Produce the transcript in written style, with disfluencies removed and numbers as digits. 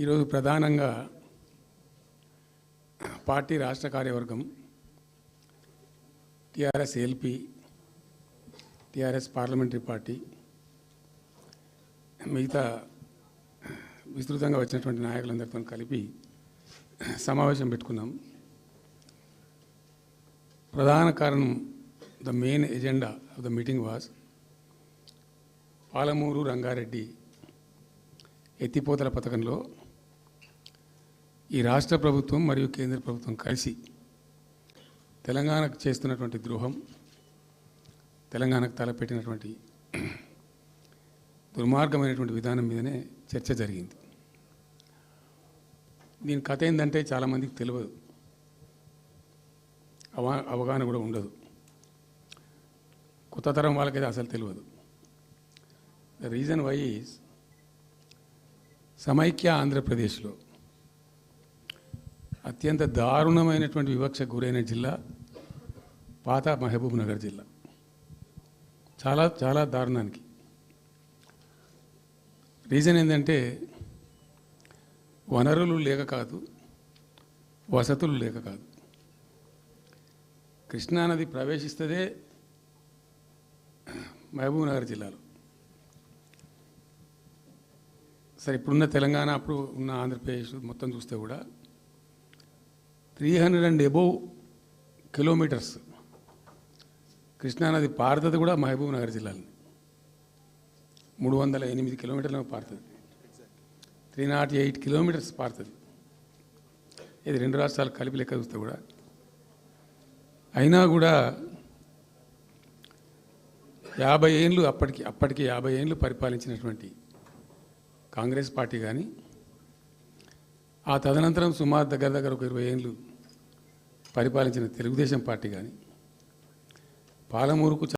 ఈరోజు ప్రధానంగా పార్టీ రాష్ట్ర కార్యవర్గం TRS LP TRS parliamentary party మిగతా విస్తృతంగా వచ్చినటువంటి నాయకులందరితో కలిపి సమావేశం పెట్టుకున్నాం. ప్రధాన కారణం the main agenda of the meeting was Palamuru Rangareddy ఎత్తిపోతల పథకంలో ఈ రాష్ట్ర ప్రభుత్వం మరియు కేంద్ర ప్రభుత్వం కలిసి తెలంగాణకు చేస్తున్నటువంటి ద్రోహం, తెలంగాణకు తలపెట్టినటువంటి దుర్మార్గమైనటువంటి విధానం మీదనే చర్చ జరిగింది. దీని కథ ఏంటంటే చాలామందికి తెలియదు, అవగాహన కూడా ఉండదు. కొత్త తరం వాళ్ళకైతే అసలు తెలియదు. ద రీజన్ వై ఈజ్ సమైక్య ఆంధ్రప్రదేశ్లో అత్యంత దారుణమైనటువంటి వివక్షకు గురైన జిల్లా పాత మహబూబ్ నగర్ జిల్లా. చాలా చాలా దారుణానికి. రీజన్ ఏంటంటే వనరులు లేక కాదు, వసతులు లేక కాదు. కృష్ణానది ప్రవేశిస్తదే మహబూబ్ నగర్ జిల్లాలో. సరే, ఇప్పుడున్న తెలంగాణ, అప్పుడు ఉన్న ఆంధ్రప్రదేశ్ మొత్తం చూస్తే కూడా 300 and above కిలోమీటర్స్ కృష్ణానది పారుతుంది కూడా మహబూబ్ నగర్ జిల్లాలో. 308 కిలోమీటర్లు పారుతుంది, 308 కిలోమీటర్స్ పారుతుంది. ఇది రెండు రాష్ట్రాలు కలిపి లెక్క చూస్తే కూడా. అయినా కూడా 50 ఏళ్ళు అప్పటికి 50 ఏళ్ళు పరిపాలించినటువంటి కాంగ్రెస్ పార్టీ కానీ, ఆ తదనంతరం సుమారు దగ్గర ఒక 20 ఏళ్ళు పరిపాలించిన తెలుగుదేశం పార్టీ కానీ పాలమూరుకు